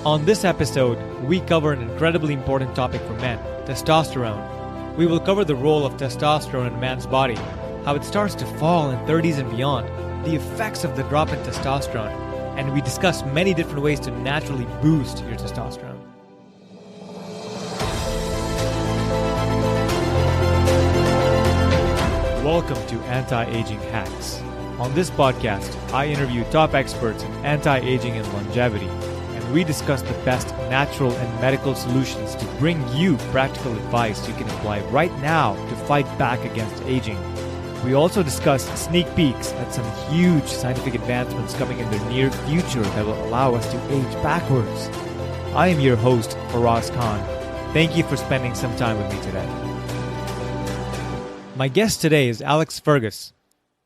On this episode, we cover an incredibly important topic for men, testosterone. We will cover the role of testosterone in a man's body, how it starts to fall in 30s and beyond, the effects of the drop in testosterone, and we discuss many different ways to naturally boost your testosterone. Welcome to Anti-Aging Hacks. On this podcast, I interview top experts in anti-aging and longevity, and we discuss the best natural and medical solutions to bring you practical advice you can apply right now to fight back against aging. We also discuss sneak peeks at some huge scientific advancements coming in the near future that will allow us to age backwards. I am your host, Faraz Khan. Thank you for spending some time with me today. My guest today is Alex Fergus.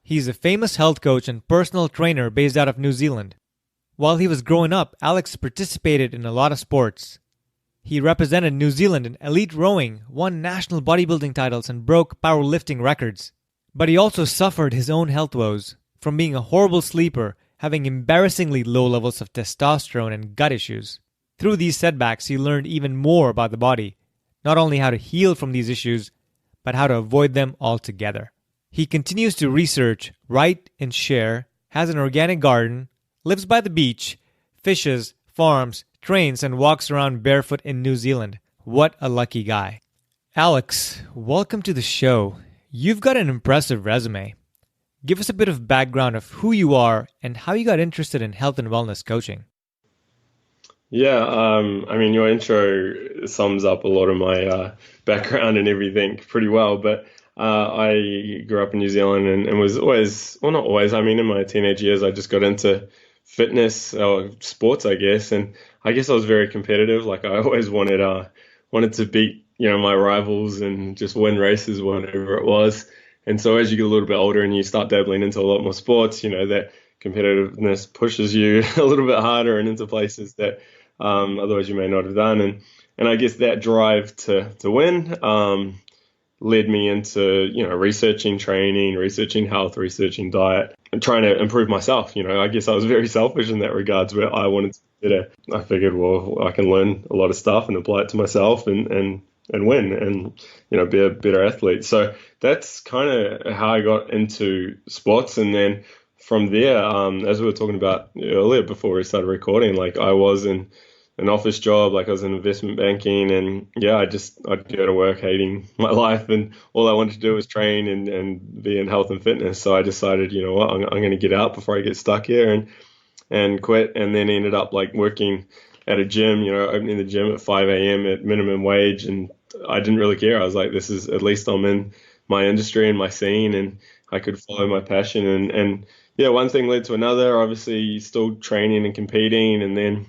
He's a famous health coach and personal trainer based out of New Zealand. While he was growing up, Alex participated in a lot of sports. He represented New Zealand in elite rowing, won national bodybuilding titles, and broke powerlifting records. But he also suffered his own health woes, from being a horrible sleeper, having embarrassingly low levels of testosterone and gut issues. Through these setbacks, he learned even more about the body, not only how to heal from these issues, but how to avoid them altogether. He continues to research, write, and share, has an organic garden, lives by the beach, fishes, farms, trains, and walks around barefoot in New Zealand. What a lucky guy. Alex, welcome to the show. You've got an impressive resume. Give us a bit of background of who you are and how you got interested in health and wellness coaching. Yeah, your intro sums up a lot of my background and everything pretty well, but I grew up in New Zealand and was always, well, not always, in my teenage years, I just got into fitness or sports, I guess, and I guess I was very competitive. Like I always wanted to beat, my rivals and just win races, whatever it was. And so as you get a little bit older and you start dabbling into a lot more sports, that competitiveness pushes you a little bit harder and into places that otherwise you may not have done. And I guess that drive to win led me into, researching training, researching health, researching diet, and trying to improve myself. I guess I was very selfish in that regards where I wanted to be better. I figured, well, I can learn a lot of stuff and apply it to myself and win and, be a better athlete. So that's kind of how I got into sports. And then from there, as we were talking about earlier before we started recording, like I was in an office job, like I was in investment banking, and yeah, I'd go to work hating my life, and all I wanted to do was train and be in health and fitness. So I decided, you know what, I'm going to get out before I get stuck here and quit, and then ended up like working at a gym, opening the gym at 5 a.m. at minimum wage, and I didn't really care. I was like, this is, at least I'm in my industry and my scene, and I could follow my passion, and yeah, one thing led to another. Obviously, still training and competing, and then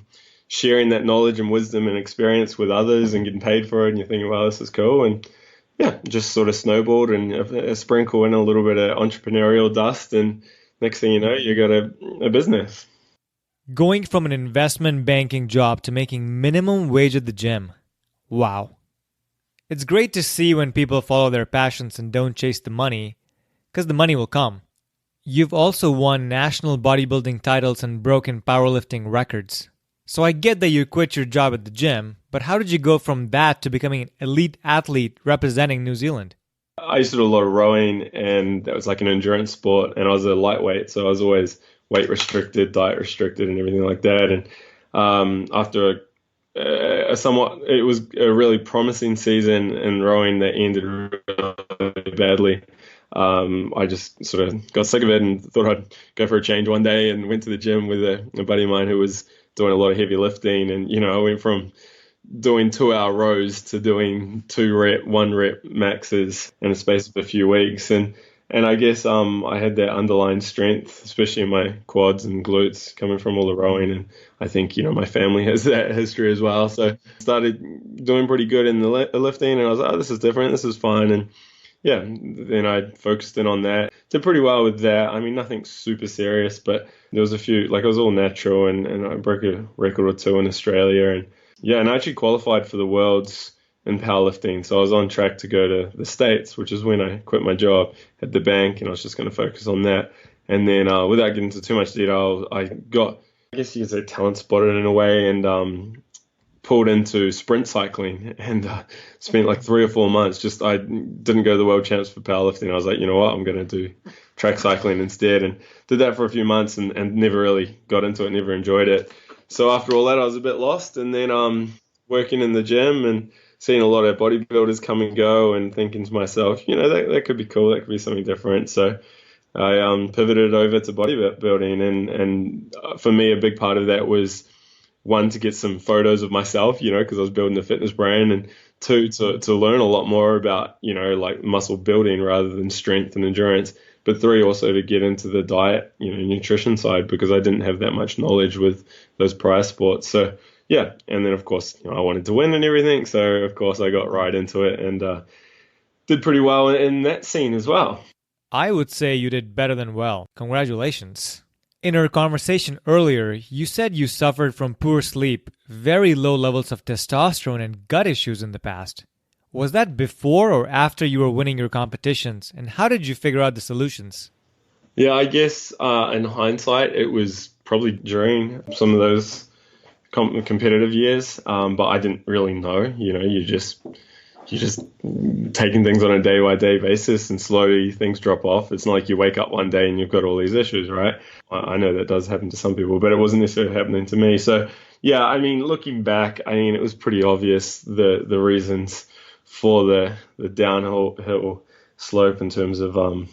sharing that knowledge and wisdom and experience with others and getting paid for it. And you're thinking, wow, this is cool. And yeah, just sort of snowballed and a sprinkle in a little bit of entrepreneurial dust. And next thing you know, you got a business. Going from an investment banking job to making minimum wage at the gym. Wow. It's great to see when people follow their passions and don't chase the money, because the money will come. You've also won national bodybuilding titles and broken powerlifting records. So I get that you quit your job at the gym, but how did you go from that to becoming an elite athlete representing New Zealand? I used to do a lot of rowing, and that was like an endurance sport, and I was a lightweight, so I was always weight restricted, diet restricted, and everything like that. And after it was a really promising season in rowing that ended really badly. I just sort of got sick of it and thought I'd go for a change one day, and went to the gym with a buddy of mine who was doing a lot of heavy lifting. And, I went from doing 2-hour rows to doing 1 rep maxes in the space of a few weeks. And I guess I had that underlying strength, especially in my quads and glutes, coming from all the rowing. And I think, my family has that history as well. So I started doing pretty good in the lifting, and I was like, oh, this is different. This is fun. And yeah, then I focused in on that. Did pretty well with that. Nothing super serious, but there was a few, like it was all natural, and I broke a record or two in Australia. And yeah, and I actually qualified for the Worlds in powerlifting. So I was on track to go to the States, which is when I quit my job at the bank, and I was just going to focus on that. And then without getting into too much detail, I got, I guess you could say, talent spotted in a way, and pulled into sprint cycling and spent like 3 or 4 months. Just I didn't go to the world champs for powerlifting. I was like, you know what, I'm going to do track cycling instead, and did that for a few months and never really got into it, never enjoyed it. So after all that, I was a bit lost, and then working in the gym and seeing a lot of bodybuilders come and go, and thinking to myself, that could be cool, that could be something different. So I pivoted over to bodybuilding, and for me, a big part of that was one, to get some photos of myself, because I was building a fitness brand, and two, to learn a lot more about, like muscle building rather than strength and endurance. But three, also to get into the diet, nutrition side, because I didn't have that much knowledge with those prior sports. So yeah, and then of course, I wanted to win and everything. So of course, I got right into it and did pretty well in that scene as well. I would say you did better than well. Congratulations. In our conversation earlier, you said you suffered from poor sleep, very low levels of testosterone, and gut issues in the past. Was that before or after you were winning your competitions, and how did you figure out the solutions? Yeah, I guess in hindsight, it was probably during some of those competitive years, but I didn't really know. You're just taking things on a day-by-day basis, and slowly things drop off. It's not like you wake up one day and you've got all these issues, right? I know that does happen to some people, but it wasn't necessarily happening to me. So yeah, looking back, it was pretty obvious the reasons for the downhill slope in terms of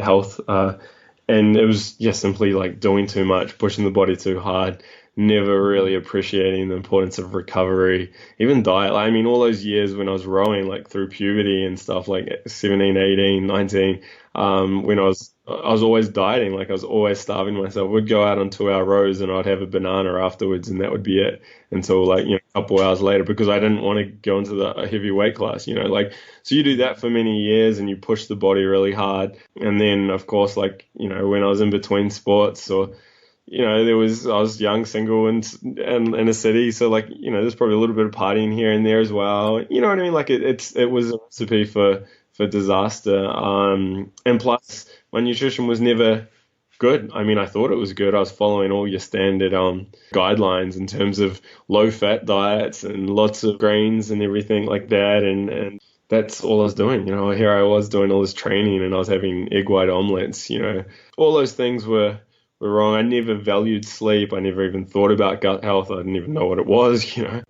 health, and it was simply like doing too much, pushing the body too hard, never really appreciating the importance of recovery, even diet. All those years when I was rowing, like through puberty and stuff, like 17, 18, 19, when I was always dieting, like I was always starving myself. We'd go out on 2-hour rows and I'd have a banana afterwards, and that would be it until a couple hours later, because I didn't want to go into the heavy weight class, so you do that for many years and you push the body really hard. And then of course, when I was in between sports, or I was young, single, and in a city, so there's probably a little bit of partying here and there as well. You know what I mean? It was a recipe for disaster. And plus, my nutrition was never good. I thought it was good. I was following all your standard guidelines in terms of low fat diets and lots of grains and everything like that, and that's all I was doing. Here I was doing all this training, and I was having egg white omelets. All those things were wrong. I never valued sleep. I never even thought about gut health. I didn't even know what it was. You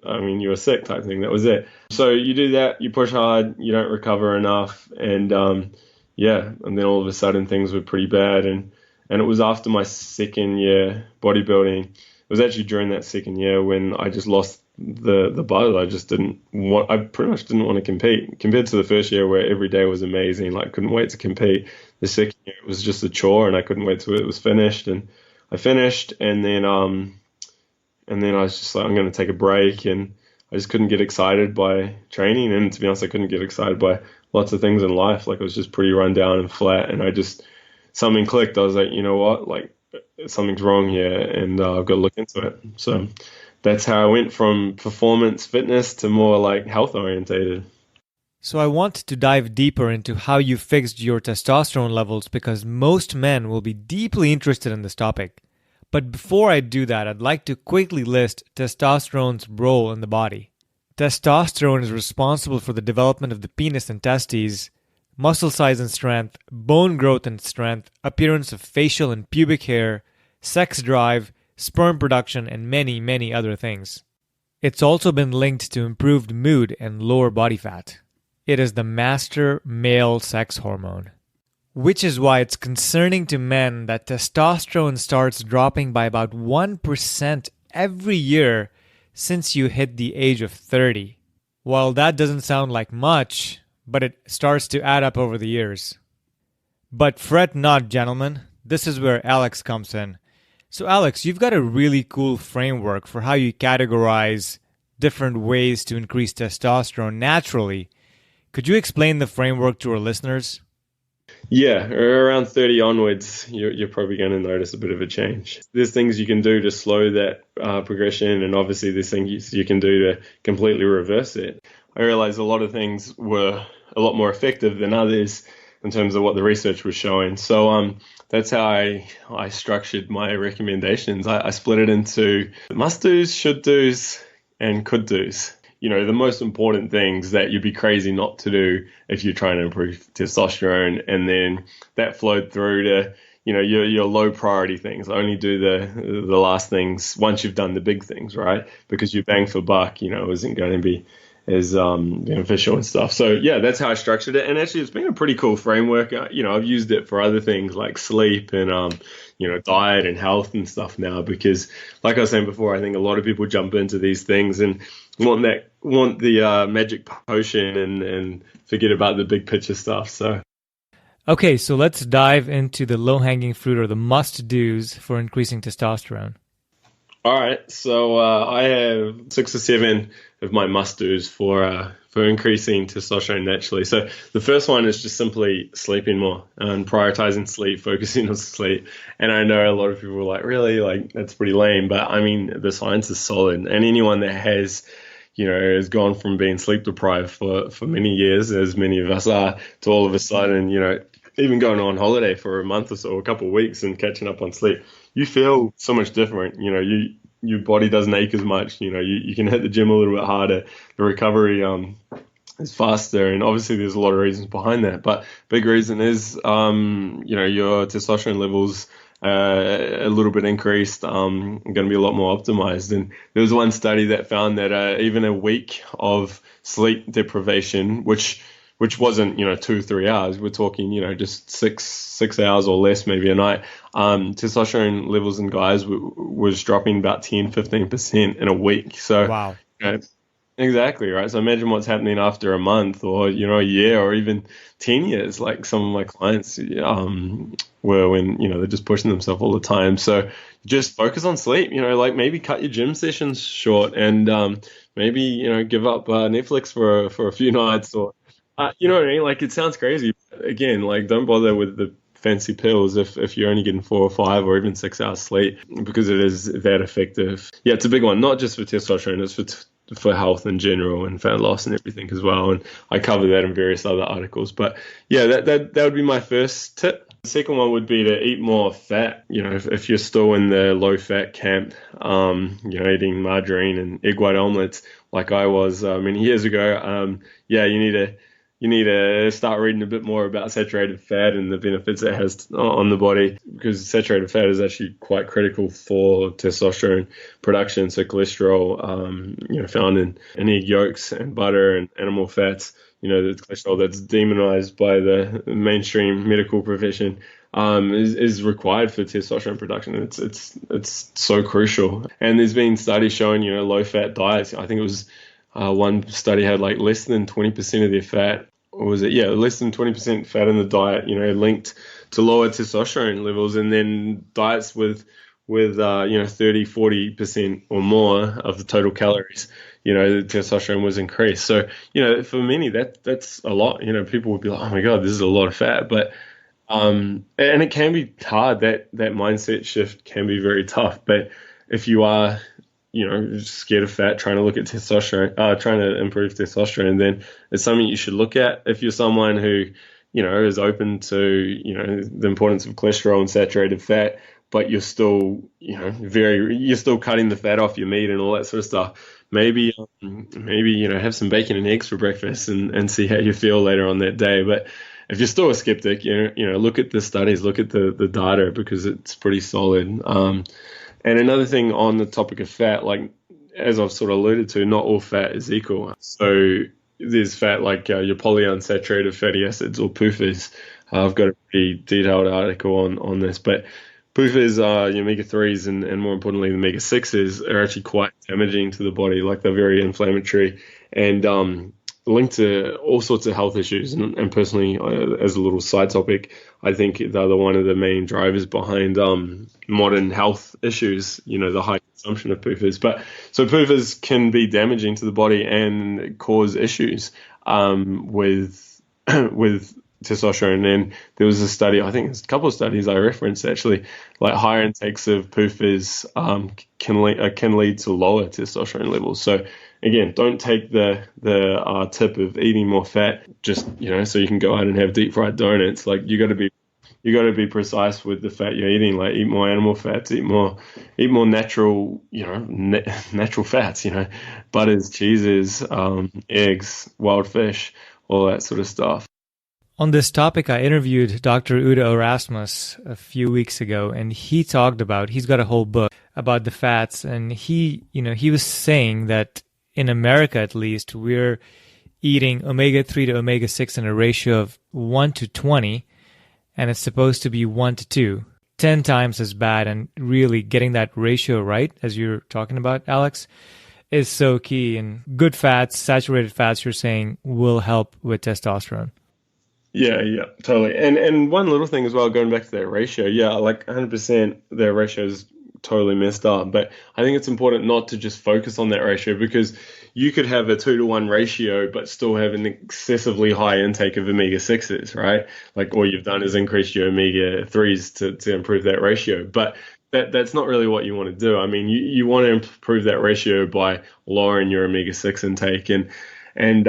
were sick type thing. That was it. So you do that, you push hard, you don't recover enough, and and then all of a sudden things were pretty bad. And it was after my second year bodybuilding. It was actually during that second year when I just lost the buzz. I pretty much didn't want to compete compared to the first year where every day was amazing. Like, couldn't wait to compete. The second year it was just a chore, and I couldn't wait till it was finished. And I finished, and then I was just like, I'm going to take a break, and I just couldn't get excited by training. And to be honest, I couldn't get excited by lots of things in life. Like, I was just pretty run down and flat, and something clicked. I was like, you know what, like, something's wrong here, and I've got to look into it. So that's how I went from performance fitness to more like health orientated. So I want to dive deeper into how you fixed your testosterone levels, because most men will be deeply interested in this topic. But before I do that, I'd like to quickly list testosterone's role in the body. Testosterone is responsible for the development of the penis and testes, muscle size and strength, bone growth and strength, appearance of facial and pubic hair, sex drive, sperm production, and many, many other things. It's also been linked to improved mood and lower body fat. It is the master male sex hormone. Which is why it's concerning to men that testosterone starts dropping by about 1% every year since you hit the age of 30. While that doesn't sound like much, but it starts to add up over the years. But fret not, gentlemen. This is where Alex comes in. So Alex, you've got a really cool framework for how you categorize different ways to increase testosterone naturally. Could you explain the framework to our listeners? Yeah, around 30 onwards, you're probably going to notice a bit of a change. There's things you can do to slow that progression, and obviously there's things you can do to completely reverse it. I realized a lot of things were a lot more effective than others in terms of what the research was showing. So that's how I structured my recommendations. I split it into must-dos, should-dos, and could do's. The most important things that you'd be crazy not to do if you're trying to improve testosterone, and then that flowed through to your low priority things. Only do the last things once you've done the big things, right? Because your bang for buck, isn't going to be as beneficial and stuff. So yeah, that's how I structured it. And actually, it's been a pretty cool framework. I've used it for other things like sleep and diet and health and stuff now, because like I was saying before, I think a lot of people jump into these things and want the magic potion and forget about the big picture stuff. So. Okay, so let's dive into the low-hanging fruit or the must-dos for increasing testosterone. All right, so I have 6 or 7 of my must-dos for increasing testosterone naturally. So the first one is just simply sleeping more and prioritizing sleep, focusing on sleep. And I know a lot of people are like, really? Like, that's pretty lame. But I mean, the science is solid. And anyone that has gone from being sleep deprived for many years, as many of us are, to all of a sudden, even going on holiday for a month or so, a couple of weeks and catching up on sleep, you feel so much different. Your body doesn't ache as much. You can hit the gym a little bit harder. The recovery is faster, and obviously there's a lot of reasons behind that. But big reason is your testosterone levels a little bit increased, going to be a lot more optimized. And there was one study that found that even a week of sleep deprivation, which wasn't 2-3 hours, we're talking just six hours or less maybe a night, testosterone levels in guys was dropping about 10-15% in a week. So wow. Exactly, right? So imagine what's happening after a month or a year or even 10 years, like some of my clients were when they're just pushing themselves all the time. So just focus on sleep, like maybe cut your gym sessions short and maybe give up Netflix for a few nights, or you know what I mean? Like, it sounds crazy. Again, like, don't bother with the fancy pills if you're only getting 4 or 5 or even 6 hours sleep, because it is that effective. Yeah, it's a big one, not just for testosterone, it's for health in general and fat loss and everything as well. And I cover that in various other articles. But yeah, that would be my first tip. The second one would be to eat more fat. If you're still in the low fat camp, eating margarine and egg white omelets like I was many years ago, you need to start reading a bit more about saturated fat and the benefits it has on the body, because saturated fat is actually quite critical for testosterone production. So cholesterol, found in egg yolks and butter and animal fats, the cholesterol that's demonized by the mainstream medical profession, is required for testosterone production. It's so crucial. And there's been studies showing, low fat diets. I think it was one study had like less than 20% of their fat, or was it? Yeah, less than 20% fat in the diet, linked to lower testosterone levels. And then diets with 30-40% or more of the total calories, the testosterone was increased. So, for many, that's a lot. People would be like, oh my God, this is a lot of fat. But and it can be hard. That mindset shift can be very tough. But if you are scared of fat, trying to look at testosterone, trying to improve testosterone, then it's something you should look at. If you're someone who, is open to, the importance of cholesterol and saturated fat, but you're still, you're still cutting the fat off your meat and all that sort of stuff, maybe, have some bacon and eggs for breakfast and see how you feel later on that day. But if you're still a skeptic, look at the studies, look at the data, because it's pretty solid. And another thing on the topic of fat, like, as I've sort of alluded to, not all fat is equal. So there's fat like your polyunsaturated fatty acids, or PUFAs. I've got a pretty detailed article on this, but PUFAs, your omega-3s and more importantly the omega-6s, are actually quite damaging to the body. Like, they're very inflammatory and linked to all sorts of health issues. And personally, as a little side topic, I think they're one of the main drivers behind modern health issues, the high consumption of PUFAs. But so PUFAs can be damaging to the body and cause issues with testosterone. And there was a study, I think there's a couple of studies I referenced actually, like higher intakes of PUFAs can lead to lower testosterone levels. So again, don't take the tip of eating more fat just so you can go out and have deep fried donuts. Like, you got to be you got to be precise with the fat you're eating. Like eat more animal fats, eat more natural, natural fats. Butters, cheeses, eggs, wild fish, all that sort of stuff. On this topic, I interviewed Dr. Udo Erasmus a few weeks ago, and he's got a whole book about the fats, and he was saying that in America, at least, we're eating omega-3 to omega-6 in a ratio of 1 to 20, and it's supposed to be 1 to 2, 10 times as bad, and really getting that ratio right, as you're talking about, Alex, is so key, and good fats, saturated fats, you're saying, will help with testosterone. Yeah, totally. And one little thing as well, going back to that ratio, yeah, like 100% their ratio is totally messed up. But I think it's important not to just focus on that ratio, because you could have a 2-to-1 ratio but still have an excessively high intake of omega-6s, right? Like all you've done is increase your omega-3s to improve that ratio. But that's not really what you want to do. I mean, you want to improve that ratio by lowering your omega-6 intake. And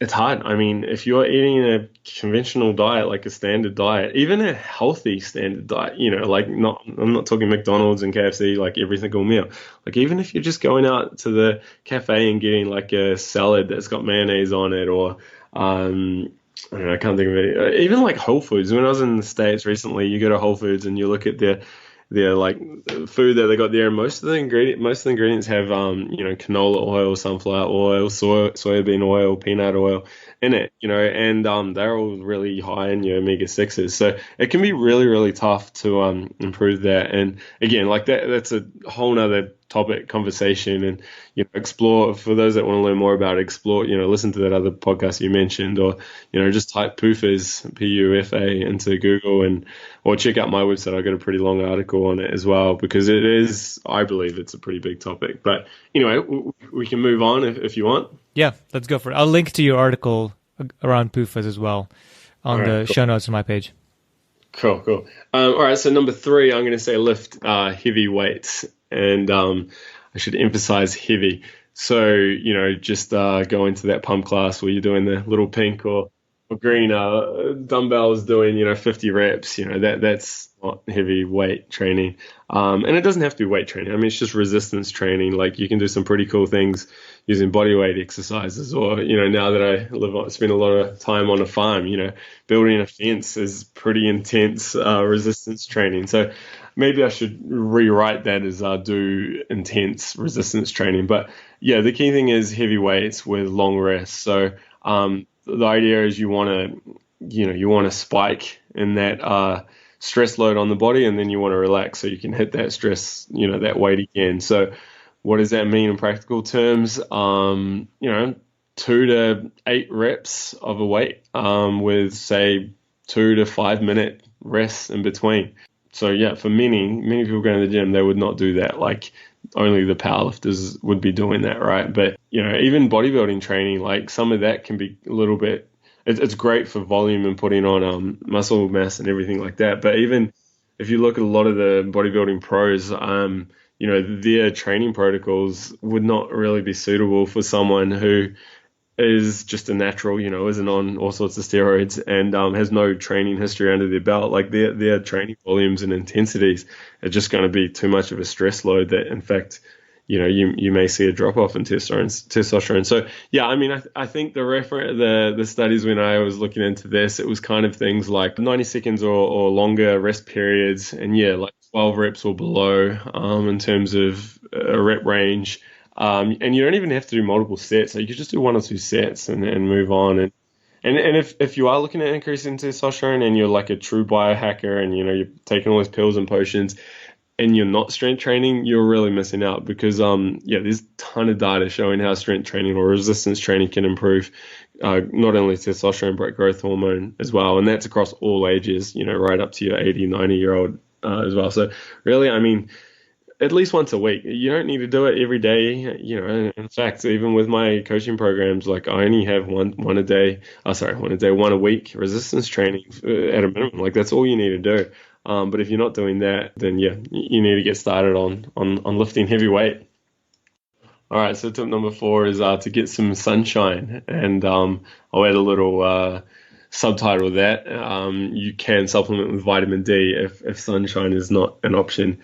it's hard. I mean, if you're eating a conventional diet, like a standard diet, even a healthy standard diet, I'm not talking McDonald's and KFC like every single meal. Like even if you're just going out to the cafe and getting like a salad that's got mayonnaise on it, or I don't know, I can't think of it. Even like Whole Foods. When I was in the States recently, you go to Whole Foods and you look at their like food that they got there, and most of the ingredients have canola oil, sunflower oil, soybean oil, peanut oil in it, and they're all really high in your omega-6s. So it can be really, really tough to improve that. And again, like that's a whole nother topic conversation, and explore. For those that want to learn more about it, explore, listen to that other podcast you mentioned, or just type PUFAs, PUFA, into Google, or check out my website. I got a pretty long article on it as well, because I believe it's a pretty big topic. But anyway, we can move on if you want. Yeah, let's go for it. I'll link to your article around PUFAs as well on the show notes on my page. Cool. All right, so number 3, I'm going to say lift heavy weights, and I should emphasize heavy. So, just go into that pump class where you're doing the little pink or green dumbbells doing, 50 reps. That's not heavy weight training. And it doesn't have to be weight training. I mean, it's just resistance training. Like you can do some pretty cool things using body weight exercises, or, now that I spend a lot of time on a farm, building a fence is pretty intense resistance training. So maybe I should rewrite that as do intense resistance training. But yeah, the key thing is heavy weights with long rests. So the idea is you want to spike in that stress load on the body, and then you want to relax so you can hit that stress, that weight again. So what does that mean in practical terms? 2 to 8 reps of a weight with, say, 2 to 5 minute rests in between. So yeah, for many people going to the gym, they would not do that. Like only the powerlifters would be doing that, right? But even bodybuilding training, like some of that can be a little bit. It's great for volume and putting on muscle mass and everything like that. But even if you look at a lot of the bodybuilding pros, their training protocols would not really be suitable for someone who is just a natural, isn't on all sorts of steroids and has no training history under their belt. Like their training volumes and intensities are just going to be too much of a stress load that, in fact, you may see a drop off in testosterone. So yeah, I mean, I think the studies, when I was looking into this, it was kind of things like 90 seconds or longer rest periods, and yeah, like 12 reps or below in terms of a rep range. And you don't even have to do multiple sets. So you could just do 1 or 2 sets and move on. And if you are looking at increasing testosterone and you're like a true biohacker and you're taking all these pills and potions and you're not strength training, you're really missing out, because there's a ton of data showing how strength training or resistance training can improve not only testosterone but growth hormone as well, and that's across all ages, right up to your 80, 90-year-old as well. So really, I mean, at least once a week. You don't need to do it every day. In fact, even with my coaching programs, like I only have one a week resistance training at a minimum. Like that's all you need to do. But if you're not doing that, then yeah, you need to get started on lifting heavy weight. All right, so tip number 4 is to get some sunshine, and I'll add a little subtitle that, you can supplement with vitamin D if sunshine is not an option.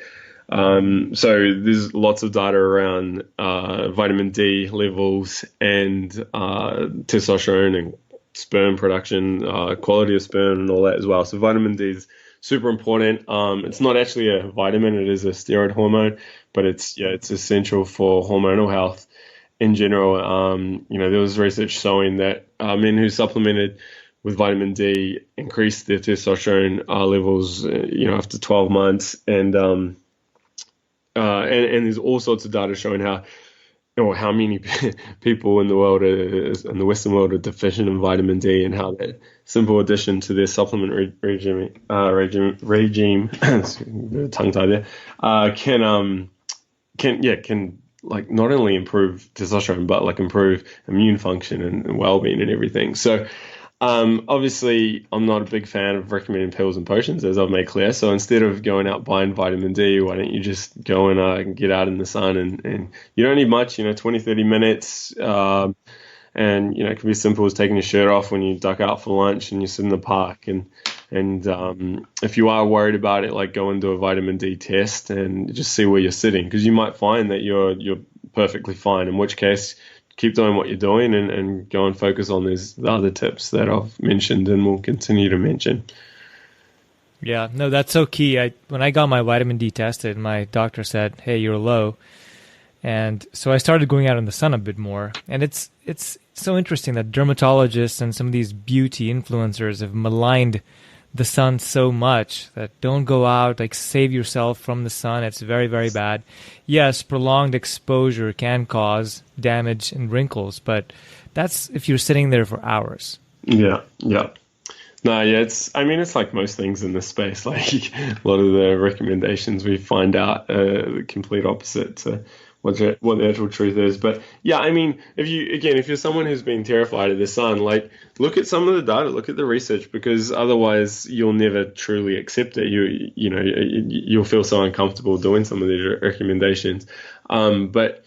So there's lots of data around vitamin D levels and testosterone and sperm production, quality of sperm and all that as well. So vitamin D is super important. It's not actually a vitamin; it is a steroid hormone, but it's essential for hormonal health in general. There was research showing that men who supplemented with vitamin D increased their testosterone levels, after 12 months, and there's all sorts of data showing how many people in the world in the Western world are deficient in vitamin D, and how that simple addition to their supplement regime tongue tie there, can like not only improve testosterone but like improve immune function and well-being and everything. So obviously, I'm not a big fan of recommending pills and potions, as I've made clear. So instead of going out buying vitamin D, why don't you just go and get out in the sun, and you don't need much, 20, 30 minutes. And it can be as simple as taking your shirt off when you duck out for lunch and you sit in the park. And if you are worried about it, like go and do a vitamin D test and just see where you're sitting, because you might find that you're perfectly fine, in which case keep doing what you're doing and go and focus on the other tips that I've mentioned and will continue to mention. Yeah, no, that's so key. When I got my vitamin D tested, my doctor said, "Hey, you're low." And so I started going out in the sun a bit more. And it's so interesting that dermatologists and some of these beauty influencers have maligned the sun so much that don't go out, like save yourself from the sun. It's very, very bad. Yes, prolonged exposure can cause damage and wrinkles, but that's if you're sitting there for hours. Yeah, yeah. No, yeah, it's like most things in this space. Like a lot of the recommendations we find out the complete opposite to what the actual truth is. But yeah, if you're someone who's been terrified of the sun, like look at some of the data, look at the research, because otherwise you'll never truly accept it. You'll feel so uncomfortable doing some of these recommendations. But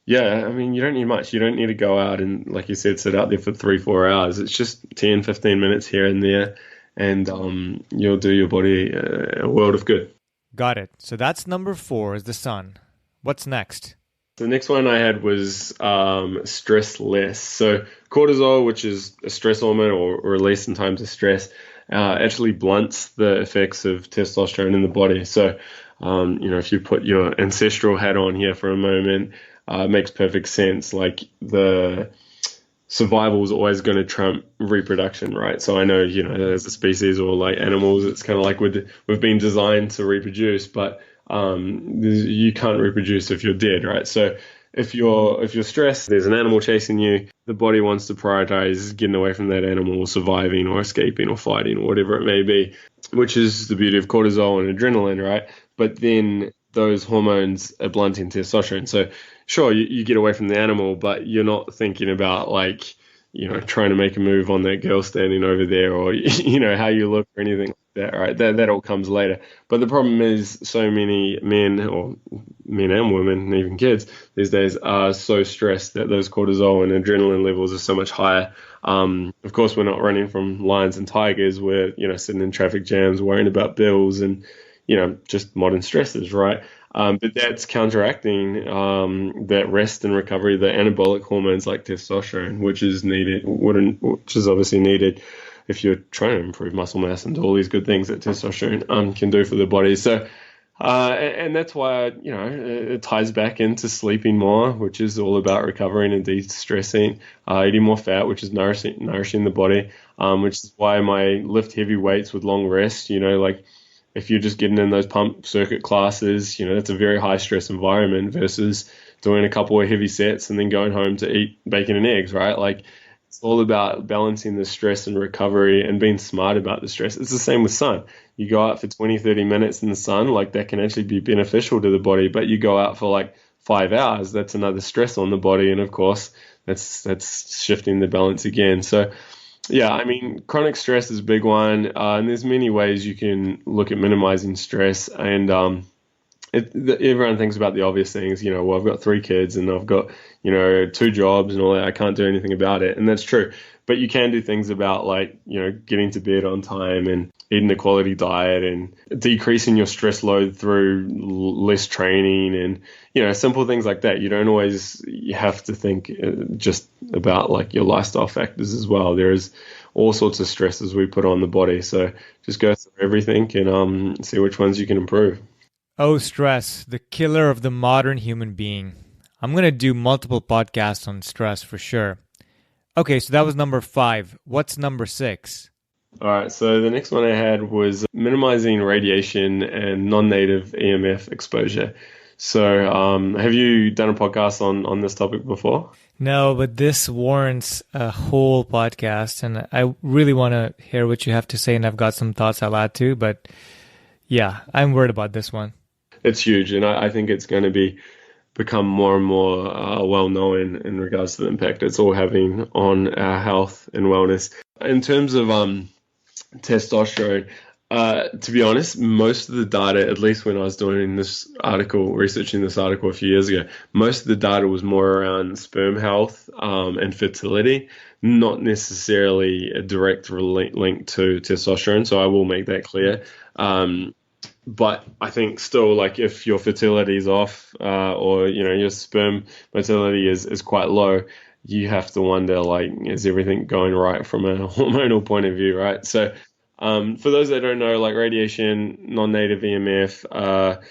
yeah, you don't need much. You don't need to go out and, like you said, sit out there for 3-4 hours. It's just 10, 15 minutes here and there, and you'll do your body a world of good. Got it. So that's number 4 is the sun. What's next? The next one I had was stress less. So cortisol, which is a stress hormone or release in times of stress, actually blunts the effects of testosterone in the body. So, if you put your ancestral hat on here for a moment, it makes perfect sense. Like the survival is always going to trump reproduction, right? So I know, as a species or like animals, it's kind of like we've been designed to reproduce, but you can't reproduce if you're dead, right? So if you're stressed, there's an animal chasing you, the body wants to prioritize getting away from that animal, or surviving or escaping or fighting or whatever it may be, which is the beauty of cortisol and adrenaline, right? But then those hormones are blunting testosterone. So sure, you get away from the animal, but you're not thinking about like, trying to make a move on that girl standing over there, or, how you look or anything like that, right? That all comes later. But the problem is so many men, or men and women, and even kids these days, are so stressed that those cortisol and adrenaline levels are so much higher. Of course, we're not running from lions and tigers. We're, sitting in traffic jams, worrying about bills and, just modern stresses, right? But that's counteracting that rest and recovery, the anabolic hormones like testosterone, which is obviously needed if you're trying to improve muscle mass and do all these good things that testosterone can do for the body. So, and that's why, it ties back into sleeping more, which is all about recovering and de-stressing, eating more fat, which is nourishing the body, which is why my lift heavy weights with long rest, like if you're just getting in those pump circuit classes, that's a very high stress environment versus doing a couple of heavy sets and then going home to eat bacon and eggs, right? Like it's all about balancing the stress and recovery and being smart about the stress. It's the same with sun. You go out for 20, 30 minutes in the sun, like that can actually be beneficial to the body, but you go out for like 5 hours, that's another stress on the body. And of course, that's shifting the balance again. So yeah, chronic stress is a big one, and there's many ways you can look at minimizing stress. And everyone thinks about the obvious things, well, I've got 3 kids and I've got, 2 jobs and all that. I can't do anything about it. And that's true. But you can do things about like, getting to bed on time and eating a quality diet and decreasing your stress load through less training and, simple things like that. You don't always you have to think just about like your lifestyle factors as well. There is all sorts of stresses we put on the body. So just go through everything and see which ones you can improve. Oh, stress, the killer of the modern human being. I'm going to do multiple podcasts on stress for sure. Okay, so that was number 5. What's number 6? All right, so the next one I had was minimizing radiation and non-native EMF exposure. So have you done a podcast on this topic before? No, but this warrants a whole podcast, and I really want to hear what you have to say, and I've got some thoughts I'll add to, but yeah, I'm worried about this one. It's huge, and I think it's going to become more and more well-known in regards to the impact it's all having on our health and wellness. In terms of testosterone, to be honest, most of the data, at least when I was doing researching this article a few years ago, most of the data was more around sperm health and fertility, not necessarily a direct link to testosterone. So I will make that clear. But I think still, like if your fertility is off or, your sperm motility is quite low, you have to wonder, like, is everything going right from a hormonal point of view, right? So for those that don't know, like radiation, non-native EMF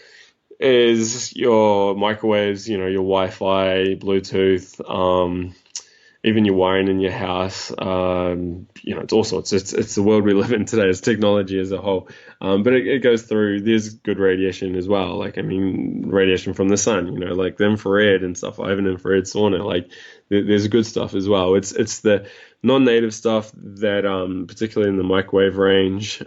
is your microwaves, your Wi-Fi, Bluetooth, even your wiring in your house. It's all sorts. It's the world we live in today. It's technology as a whole. But it goes through. There's good radiation as well. Like, I mean, radiation from the sun. Like the infrared and stuff. I have an infrared sauna. Like, there's good stuff as well. It's the non-native stuff that, particularly in the microwave range,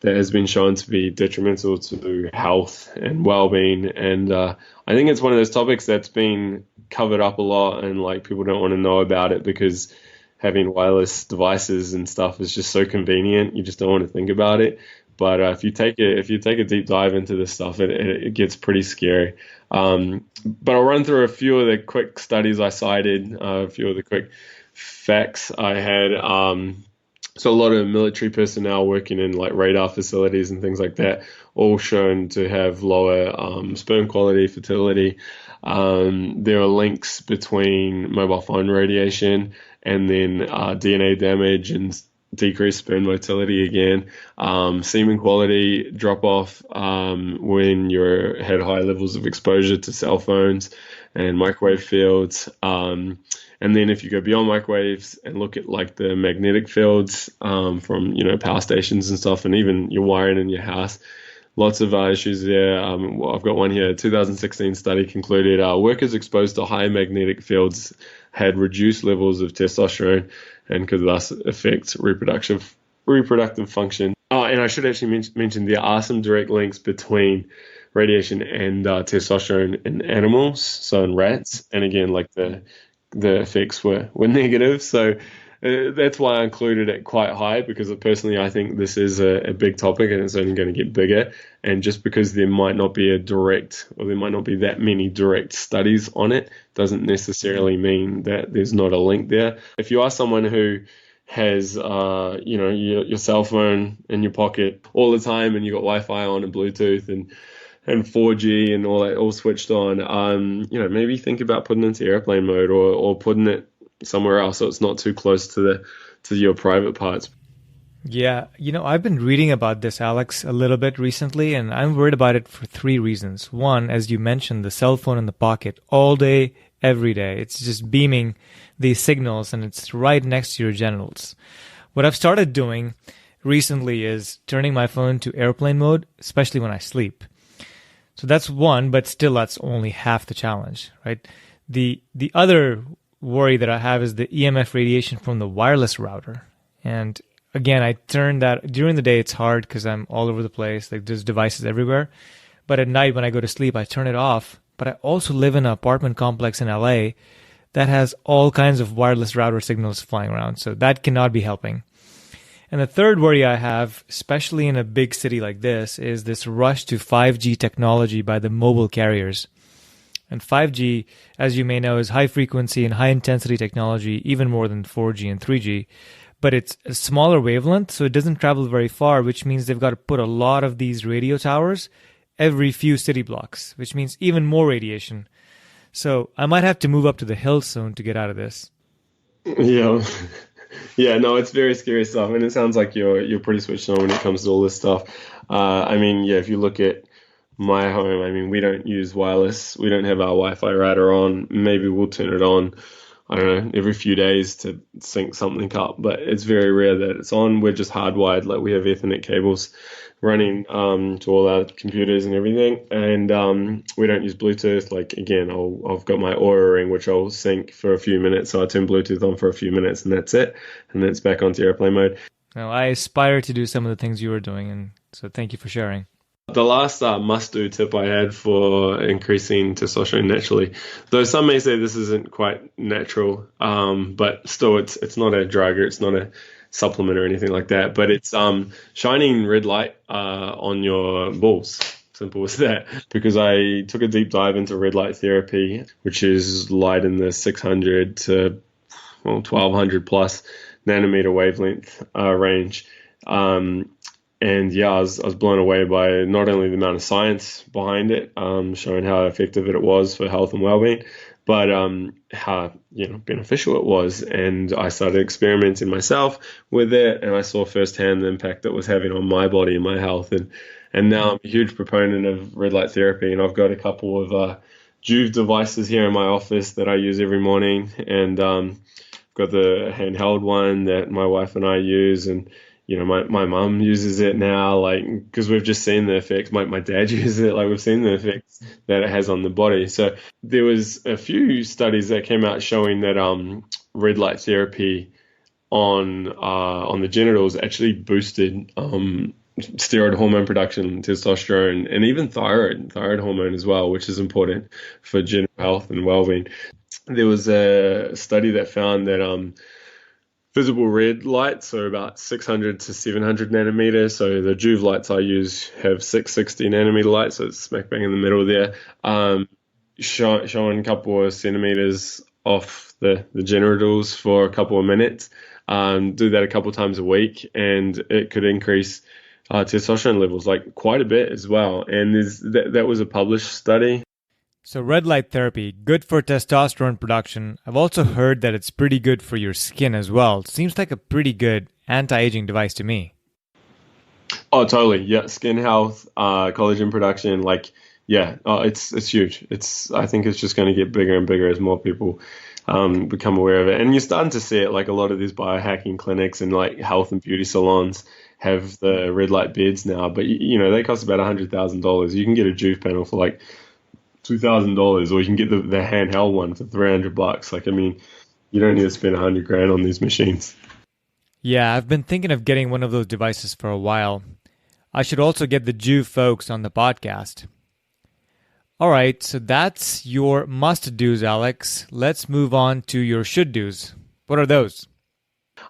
that has been shown to be detrimental to health and well-being. And I think it's one of those topics that's been covered up a lot, and like people don't want to know about it because having wireless devices and stuff is just so convenient. You just don't want to think about it. But if you take a deep dive into this stuff, it gets pretty scary. But I'll run through a few of the quick studies I cited, a few of the quick facts I had. So a lot of military personnel working in like radar facilities and things like that, all shown to have lower sperm quality, fertility. There are links between mobile phone radiation and then DNA damage and decreased sperm motility again. Semen quality drop off when you had high levels of exposure to cell phones and microwave fields. And then if you go beyond microwaves and look at like the magnetic fields from, power stations and stuff, and even your wiring in your house, lots of issues there. I've got one here. A 2016 study concluded workers exposed to high magnetic fields had reduced levels of testosterone and could thus affect reproductive function. And I should actually mention there are some direct links between radiation and testosterone in animals, so in rats. And again, like the effects were negative. So that's why I included it quite high, because personally I think this is a big topic and it's only going to get bigger. And just because there might not be that many direct studies on it doesn't necessarily mean that there's not a link there. If you are someone who has your cell phone in your pocket all the time and you got Wi-Fi on and Bluetooth and 4G and all that all switched on, maybe think about putting it into airplane mode or putting it somewhere else so it's not too close to your private parts. Yeah, I've been reading about this, Alex, a little bit recently, and I'm worried about it for 3 reasons. One, as you mentioned, the cell phone in the pocket all day, every day. It's just beaming these signals, and it's right next to your genitals. What I've started doing recently is turning my phone to airplane mode, especially when I sleep. So that's one, but still that's only half the challenge, right? The other worry that I have is the EMF radiation from the wireless router. And again, I turn that during the day. It's hard because I'm all over the place. Like there's devices everywhere. But at night when I go to sleep, I turn it off. But I also live in an apartment complex in LA that has all kinds of wireless router signals flying around. So that cannot be helping. And the third worry I have, especially in a big city like this rush to 5G technology by the mobile carriers. And 5G, as you may know, is high frequency and high intensity technology, even more than 4G and 3G. But it's a smaller wavelength, so it doesn't travel very far, which means they've got to put a lot of these radio towers every few city blocks, which means even more radiation. So I might have to move up to the hills soon to get out of this. Yeah. Yeah, no, it's very scary stuff, and it sounds like you're pretty switched on when it comes to all this stuff. I mean, yeah, if you look at my home, I mean, we don't use wireless. We don't have our Wi-Fi router on. Maybe we'll turn it on, I don't know, every few days to sync something up, but it's very rare that it's on. We're just hardwired, like we have Ethernet cables running to all our computers and everything, and we don't use Bluetooth. Like again, I've got my Aura ring, which I'll sync for a few minutes, so I turn Bluetooth on for a few minutes, and that's it, and then it's back onto airplane mode. Now, I aspire to do some of the things you were doing, and so thank you for sharing. The last must-do tip I had for increasing testosterone naturally, though some may say this isn't quite natural, but still, it's not a drug or it's not a supplement or anything like that, but it's shining red light on your balls. Simple as that. Because I took a deep dive into red light therapy, which is light in the 600 to 1200 plus nanometer wavelength range. And yeah, I was blown away by not only the amount of science behind it, showing how effective it was for health and well-being, but how beneficial it was. And I started experimenting myself with it, and I saw firsthand the impact it was having on my body and my health. And now I'm a huge proponent of red light therapy, and I've got a couple of Juve devices here in my office that I use every morning, and got the handheld one that my wife and I use, and my mum uses it now, like, because we've just seen the effects. My dad uses it, like, we've seen the effects that it has on the body. So there was a few studies that came out showing that red light therapy on the genitals actually boosted steroid hormone production, testosterone, and even thyroid hormone as well, which is important for general health and well-being. There was a study that found that visible red light, so about 600 to 700 nanometers. So the Juve lights I use have 660 nanometer light, so it's smack bang in the middle there. Showing a couple of centimeters off the genitals for a couple of minutes. Do that a couple of times a week, and it could increase testosterone levels like quite a bit as well. And that was a published study. So red light therapy, good for testosterone production. I've also heard that it's pretty good for your skin as well. Seems like a pretty good anti-aging device to me. Oh, totally. Yeah, skin health, collagen production, like, yeah, it's huge. I think it's just going to get bigger and bigger as more people become aware of it. And you're starting to see it, like a lot of these biohacking clinics and like health and beauty salons have the red light beds now, but they cost about $100,000. You can get a Juve panel for like $2,000, or you can get the handheld one for $300. Like, I mean, you don't need to spend $100,000 on these machines. Yeah, I've been thinking of getting one of those devices for a while. I should also get the Juve folks on the podcast. All right, so that's your must-dos, Alex. Let's move on to your should-dos. What are those?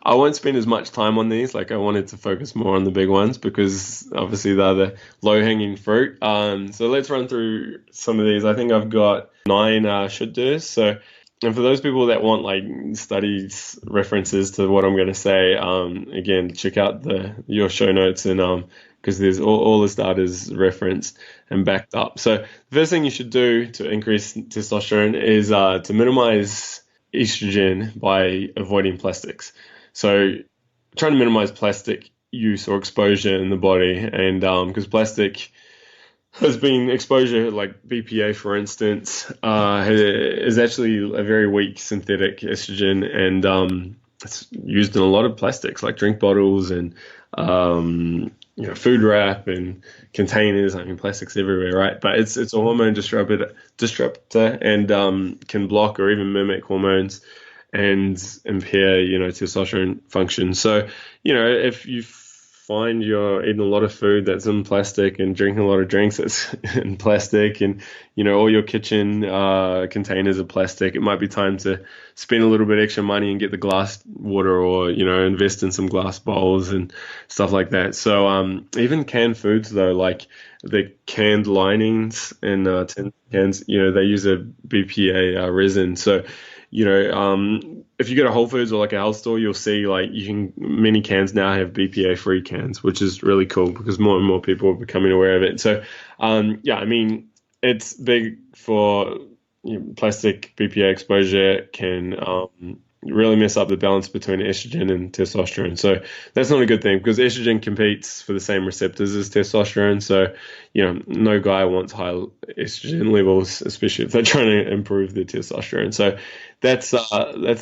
I won't spend as much time on these. Like, I wanted to focus more on the big ones because obviously they're the low-hanging fruit. So let's run through some of these. I think I've got 9 should-dos. So, and for those people that want like studies references to what I'm going to say, again, check out your show notes, and because there's all this data is referenced and backed up. So the first thing you should do to increase testosterone is to minimize estrogen by avoiding plastics. So trying to minimize plastic use or exposure in the body, and because plastic has been exposure, like BPA, for instance, is actually a very weak synthetic estrogen, and it's used in a lot of plastics, like drink bottles and food wrap and containers. I mean, plastics everywhere, right? But it's a hormone disruptor, and can block or even mimic hormones and impair testosterone function. So if you find you're eating a lot of food that's in plastic and drinking a lot of drinks that's in plastic, and all your kitchen containers are plastic, it might be time to spend a little bit extra money and get the glass water, or invest in some glass bowls and stuff like that. So even canned foods though, like the canned linings and tin cans, they use a BPA resin. So if you go to Whole Foods or like a health store, you'll see like many cans now have BPA free cans, which is really cool because more and more people are becoming aware of it. So yeah, I mean, it's big for plastic. BPA exposure can really mess up the balance between estrogen and testosterone. So that's not a good thing, because estrogen competes for the same receptors as testosterone. So, no guy wants high estrogen levels, especially if they're trying to improve their testosterone. So that's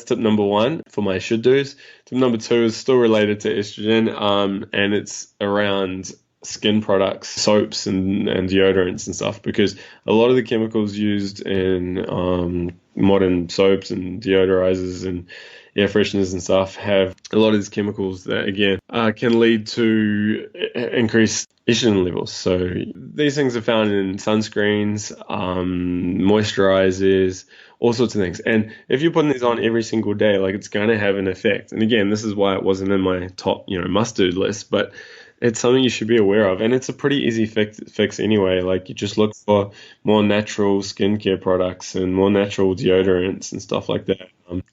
tip number one for my should do's. Tip number two is still related to estrogen, and it's around skin products, soaps and deodorants and stuff, because a lot of the chemicals used in modern soaps and deodorizers and air fresheners and stuff have a lot of these chemicals that, again, can lead to increased estrogen levels. So these things are found in sunscreens, moisturizers, all sorts of things. And if you're putting these on every single day, like, it's going to have an effect. And again, this is why it wasn't in my top, must-do list, but it's something you should be aware of, and it's a pretty easy fix anyway. Like, you just look for more natural skincare products and more natural deodorants and stuff like that.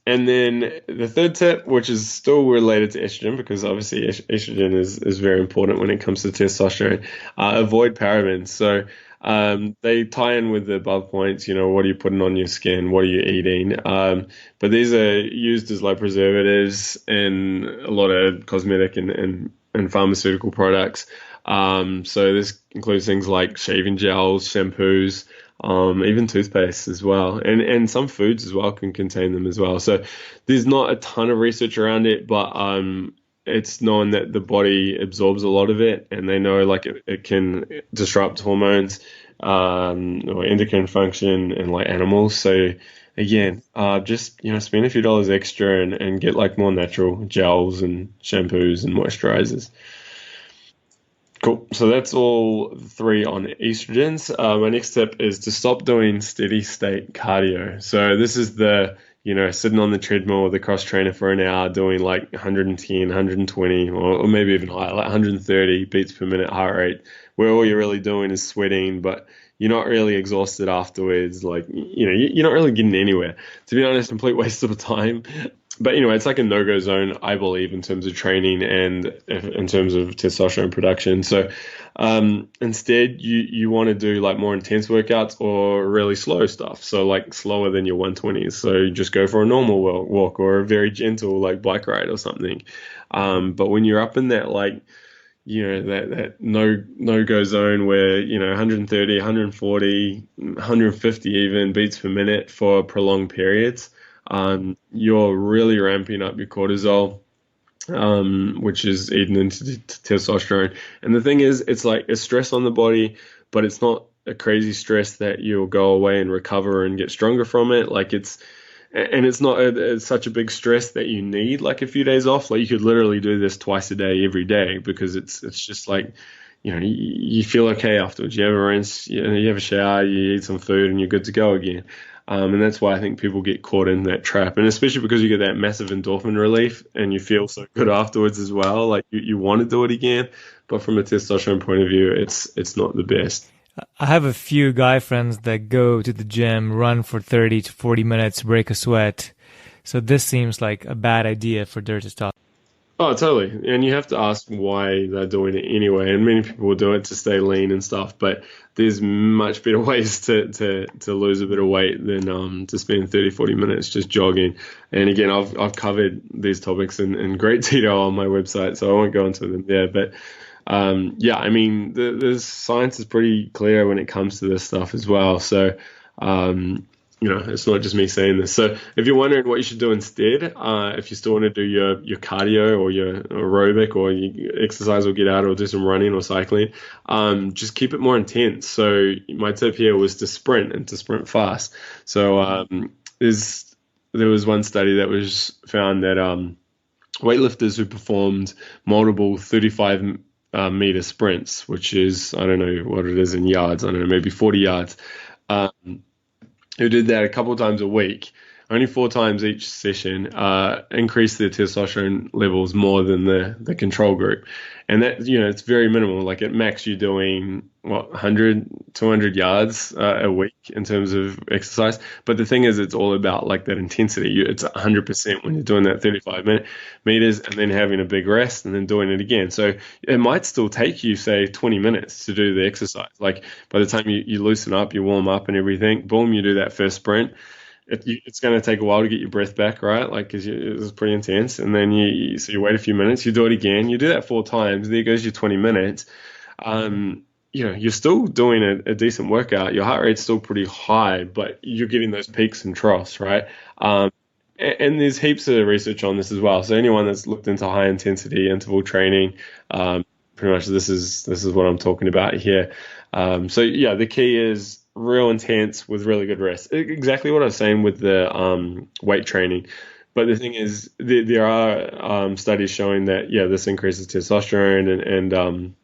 And then the third tip, which is still related to estrogen, because obviously estrogen is very important when it comes to testosterone, avoid parabens. So they tie in with the above points. What are you putting on your skin? What are you eating? But these are used as like preservatives in a lot of cosmetic and pharmaceutical products. So this includes things like shaving gels, shampoos, even toothpaste as well. And some foods as well can contain them as well. So there's not a ton of research around it, but it's known that the body absorbs a lot of it, and they know like it can disrupt hormones or endocrine function in like animals. So again, just spend a few dollars extra and get like more natural gels and shampoos and moisturizers. Cool. So that's all three on estrogens. My next tip is to stop doing steady state cardio. So this is the sitting on the treadmill with a cross trainer for an hour doing like 110, 120, or maybe even higher, like 130 beats per minute heart rate, where all you're really doing is sweating, but you're not really exhausted afterwards. Like, you're not really getting anywhere. To be honest, complete waste of time. But anyway, it's like a no-go zone, I believe, in terms of training and in terms of testosterone production. So instead, you want to do like more intense workouts or really slow stuff. So like slower than your 120s. So you just go for a normal walk or a very gentle like bike ride or something. But when you're up in that like, that no-go zone where, 130, 140, 150 even beats per minute for prolonged periods, you're really ramping up your cortisol, which is eating into testosterone. And the thing is, it's like a stress on the body, but it's not a crazy stress that you'll go away and recover and get stronger from it. Like, it's not it's such a big stress that you need like a few days off. Like, you could literally do this twice a day, every day, because it's just like, you feel okay afterwards. You have a rinse, you have a shower, you eat some food, and you're good to go again. And that's why I think people get caught in that trap. And especially because you get that massive endorphin relief and you feel so good afterwards as well. Like, you want to do it again. But from a testosterone point of view, it's not the best. I have a few guy friends that go to the gym, run for 30 to 40 minutes, break a sweat. So this seems like a bad idea for their testosterone. Oh, totally. And you have to ask why they're doing it anyway. And many people will do it to stay lean and stuff, but there's much better ways to lose a bit of weight than to spend 30, 40 minutes just jogging. And again, I've covered these topics in great detail on my website, so I won't go into them there. But yeah, I mean, the science is pretty clear when it comes to this stuff as well. So it's not just me saying this. So if you're wondering what you should do instead, if you still want to do your cardio or your aerobic, or you exercise or get out or do some running or cycling, just keep it more intense. So my tip here was to sprint, and to sprint fast. So there was one study that was found that weightlifters who performed multiple 35 meter sprints, which is, I don't know what it is in yards, I don't know, maybe 40 yards, who did that a couple of times a week, only 4 times each session, increased their testosterone levels more than the control group. And that, it's very minimal. Like at max, you're doing, 100, 200 yards a week in terms of exercise. But the thing is, it's all about like that intensity. It's 100% when you're doing that 35 meters and then having a big rest and then doing it again. So it might still take you, say, 20 minutes to do the exercise. Like by the time you loosen up, you warm up and everything, boom, you do that first sprint. It's going to take a while to get your breath back, right? Like, because it was pretty intense. And then so you wait a few minutes, you do it again, you do that 4 times, there goes your 20 minutes. You're still doing a decent workout. Your heart rate's still pretty high, but you're getting those peaks and troughs, right? And there's heaps of research on this as well. So anyone that's looked into high intensity interval training, pretty much this is what I'm talking about here. So yeah, the key is real intense with really good rest. Exactly what I was saying with the weight training. But the thing is, there are studies showing that this increases testosterone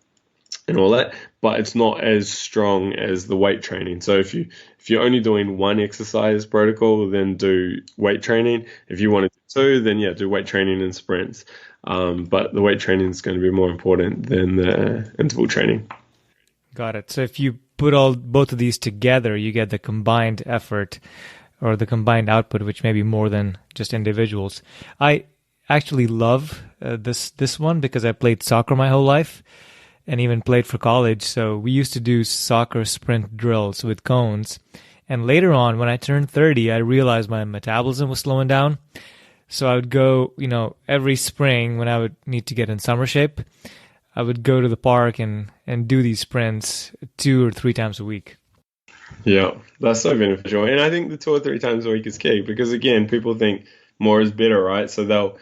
and all that, but it's not as strong as the weight training. So if you're only doing one exercise protocol, then do weight training. If you want to do two, then do weight training and sprints. But the weight training is going to be more important than the interval training. Got it. So if you put both of these together, you get the combined effort or the combined output, which may be more than just individuals. I actually love this one because I played soccer my whole life and even played for college. So we used to do soccer sprint drills with cones. And later on, when I turned 30, I realized my metabolism was slowing down. So I would go, every spring when I would need to get in summer shape, I would go to the park and do these sprints 2 or 3 times a week. Yeah, that's so beneficial. And I think the 2 or 3 times a week is key because, again, people think more is better, right? So they'll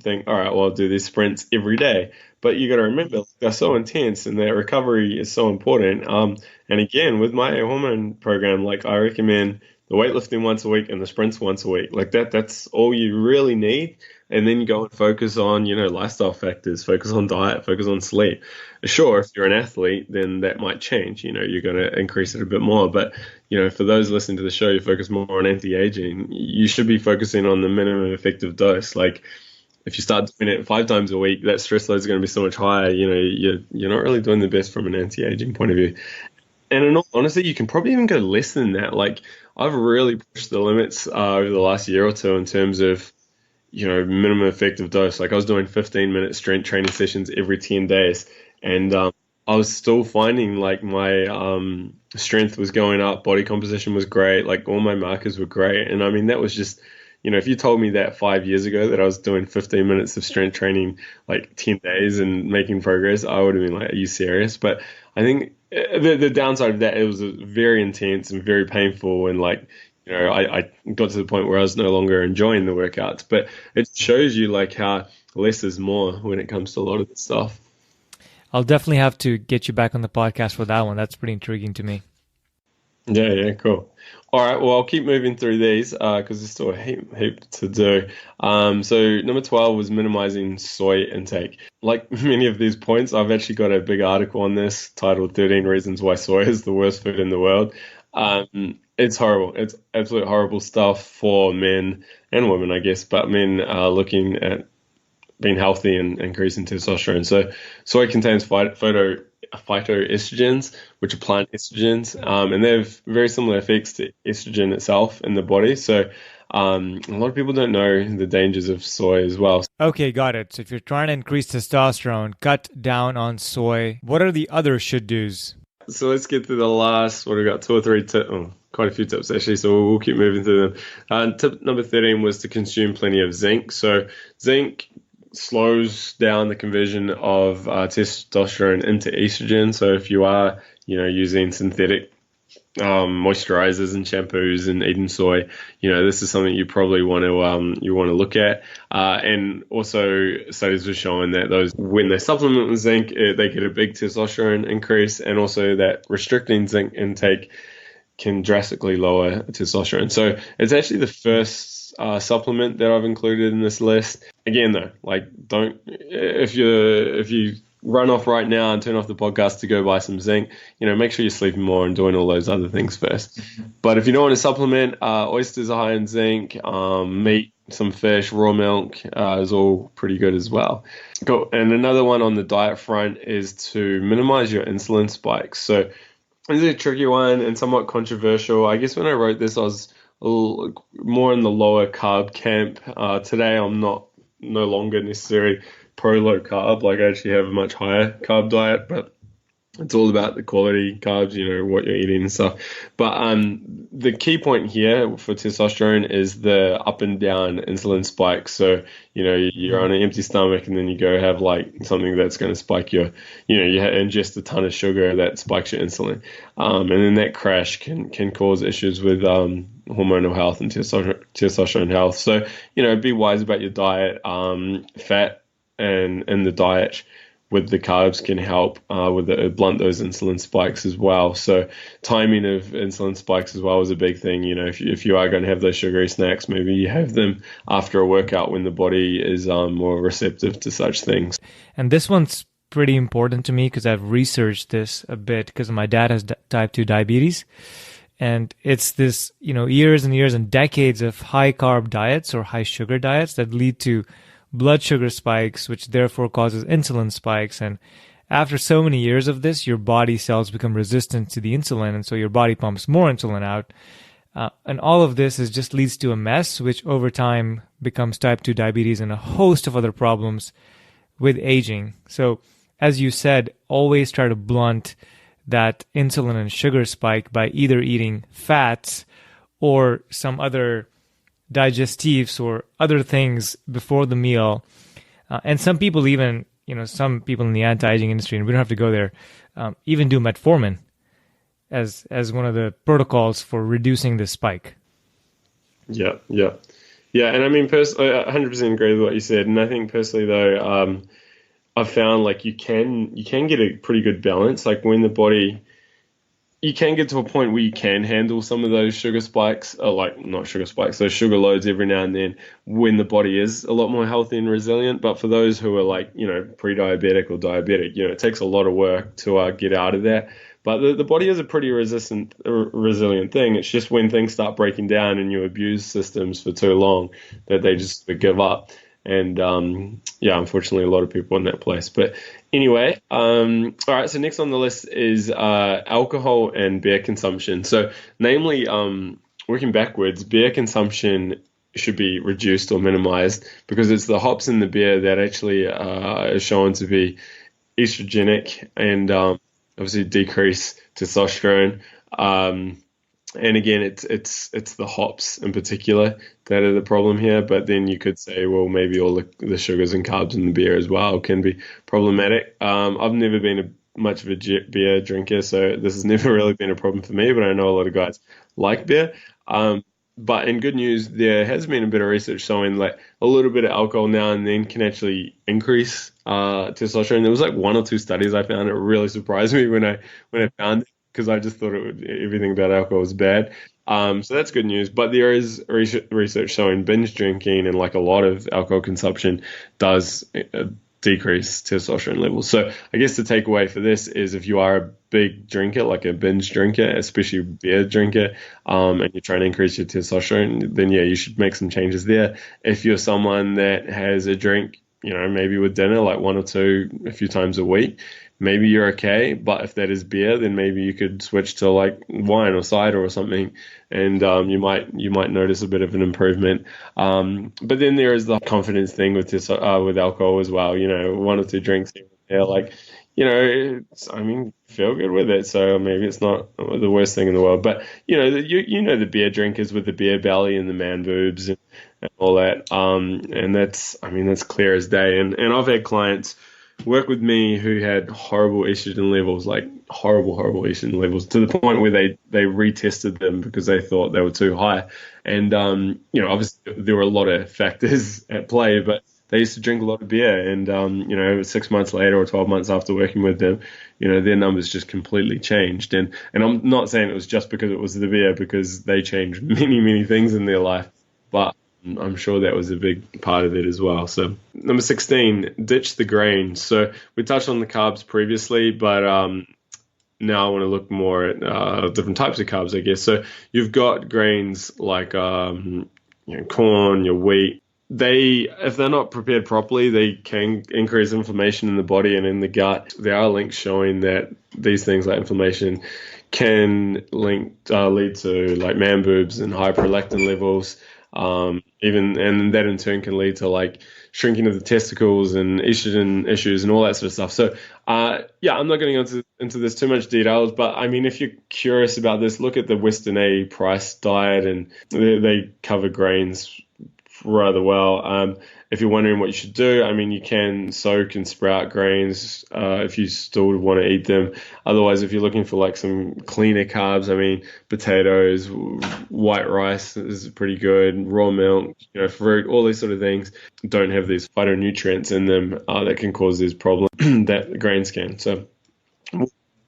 think, all right, well, I'll do these sprints every day. But you got to remember, they're so intense and their recovery is so important. And again, with my hormone program, like I recommend the weightlifting once a week and the sprints once a week. Like that's all you really need. And then you go and focus on, lifestyle factors, focus on diet, focus on sleep. Sure, if you're an athlete, then that might change. You're going to increase it a bit more. But, for those listening to the show, you focus more on anti-aging. You should be focusing on the minimum effective dose. Like if you start doing it 5 times a week, that stress load is going to be so much higher. You're not really doing the best from an anti-aging point of view. And in all honesty, you can probably even go less than that. Like I've really pushed the limits over the last year or two in terms of, minimum effective dose. Like I was doing 15-minute strength training sessions every 10 days. And I was still finding like my strength was going up, body composition was great, like all my markers were great. And I mean, that was just, if you told me that 5 years ago that I was doing 15 minutes of strength training, like 10 days and making progress, I would have been like, are you serious? But I think the downside of that, it was very intense and very painful. And like, I got to the point where I was no longer enjoying the workouts, but it shows you like how less is more when it comes to a lot of this stuff. I'll definitely have to get you back on the podcast for that one. That's pretty intriguing to me. Yeah, cool. All right, well, I'll keep moving through these because there's still a heap to do. So number 12 was minimizing soy intake. Like many of these points, I've actually got a big article on this titled 13 Reasons Why Soy is the Worst Food in the World. It's horrible. It's absolute horrible stuff for men and women, I guess, but men are looking at being healthy and increasing testosterone. So soy contains phytoestrogens, which are plant estrogens, and they have very similar effects to estrogen itself in the body. So a lot of people don't know the dangers of soy as well. Okay, got it. So if you're trying to increase testosterone, cut down on soy. What are the other should-dos? So let's get to the last, what we got, 2 or 3 tips, quite a few tips actually, so we'll keep moving through them. Tip number 13 was to consume plenty of zinc. So zinc slows down the conversion of testosterone into estrogen. So if you are, using synthetic moisturizers and shampoos and eating soy, this is something you probably want to look at. And also studies were showing that those, when they supplement with zinc, they get a big testosterone increase, and also that restricting zinc intake can drastically lower testosterone. So it's actually the first supplement that I've included in this list. Again, though, like don't if you run off right now and turn off the podcast to go buy some zinc, make sure you're sleeping more and doing all those other things first. But if you don't want to supplement, oysters are high in zinc, meat, some fish, raw milk is all pretty good as well. Cool. And another one on the diet front is to minimize your insulin spikes. So this is a tricky one and somewhat controversial. I guess when I wrote this, I was a little more in the lower carb camp. Today, I'm no longer necessarily pro low carb. Like I actually have a much higher carb diet, but it's all about the quality carbs, what you're eating and stuff. But the key point here for testosterone is the up and down insulin spikes. So, you're on an empty stomach and then you go have like something that's going to spike you ingest a ton of sugar that spikes your insulin. And then that crash can cause issues with hormonal health and testosterone health. So, be wise about your diet. Fat and the diet with the carbs can help blunt those insulin spikes as well. So timing of insulin spikes as well is a big thing. If you are going to have those sugary snacks, maybe you have them after a workout when the body is more receptive to such things. And this one's pretty important to me because I've researched this a bit because my dad has type 2 diabetes. And it's this, years and years and decades of high carb diets or high sugar diets that lead to blood sugar spikes, which therefore causes insulin spikes. And after so many years of this, your body cells become resistant to the insulin, and so your body pumps more insulin out. And all of this just leads to a mess, which over time becomes type 2 diabetes and a host of other problems with aging. So, as you said, always try to blunt that insulin and sugar spike by either eating fats or some other digestives or other things before the meal. And some people even, some people in the anti-aging industry, and we don't have to go there, even do metformin as one of the protocols for reducing the spike. Yeah. And I mean, personally, I 100% agree with what you said. And I think personally, though, I've found like you can get a pretty good balance. Like when the body, you can get to a point where you can handle some of those sugar spikes, or like not sugar spikes, those sugar loads every now and then when the body is a lot more healthy and resilient. But for those who are like, pre-diabetic or diabetic, it takes a lot of work to get out of that. But the body is a pretty resilient thing. It's just when things start breaking down and you abuse systems for too long that they just give up. And unfortunately, a lot of people in that place. But anyway, all right. So next on the list is alcohol and beer consumption. So, namely, working backwards, beer consumption should be reduced or minimized because it's the hops in the beer that actually is shown to be estrogenic and obviously decrease testosterone. And again, it's the hops in particular that are the problem here. But then you could say, well, maybe all the sugars and carbs in the beer as well can be problematic. I've never been much of a beer drinker, so this has never really been a problem for me. But I know a lot of guys like beer. But in good news, there has been a bit of research showing like a little bit of alcohol now and then can actually increase testosterone. There was like 1 or 2 studies I found. It really surprised me when I found it, because I just thought everything about alcohol was bad. So that's good news. But there is research showing binge drinking and like a lot of alcohol consumption does decrease testosterone levels. So I guess the takeaway for this is if you are a big drinker, like a binge drinker, especially beer drinker, and you're trying to increase your testosterone, then you should make some changes there. If you're someone that has a drink, maybe with dinner, like 1 or 2, a few times a week, maybe you're okay. But if that is beer, then maybe you could switch to like wine or cider or something, and you might notice a bit of an improvement. But then there is the confidence thing with this with alcohol as well. 1 or 2 drinks here and there, like feel good with it. So maybe it's not the worst thing in the world. But the beer drinkers with the beer belly and the man boobs and all that. And that's clear as day. And I've had clients work with me who had horrible estrogen levels, like horrible estrogen levels, to the point where they retested them because they thought they were too high. And obviously there were a lot of factors at play, but they used to drink a lot of beer, and 6 months later or 12 months after working with them, their numbers just completely changed. And I'm not saying it was just because it was the beer, because they changed many things in their life, but I'm sure that was a big part of it as well. So number 16, ditch the grains. So we touched on the carbs previously, but now I want to look more at different types of carbs, I guess. So you've got grains like corn, your wheat. They, if they're not prepared properly, they can increase inflammation in the body and in the gut. There are links showing that these things like inflammation can lead to like man boobs and high prolactin levels. And that in turn can lead to like shrinking of the testicles and estrogen issues and all that sort of stuff. So, yeah, I'm not going into this too much details, but I mean, if you're curious about this, look at the Western A Price diet, and they cover grains rather well. If you're wondering what you should do, I mean, you can soak and sprout grains if you still want to eat them. Otherwise, if you're looking for like some cleaner carbs, I mean, potatoes, white rice is pretty good, raw milk, fruit, all these sort of things don't have these phytonutrients in them that can cause these problems that grains can. So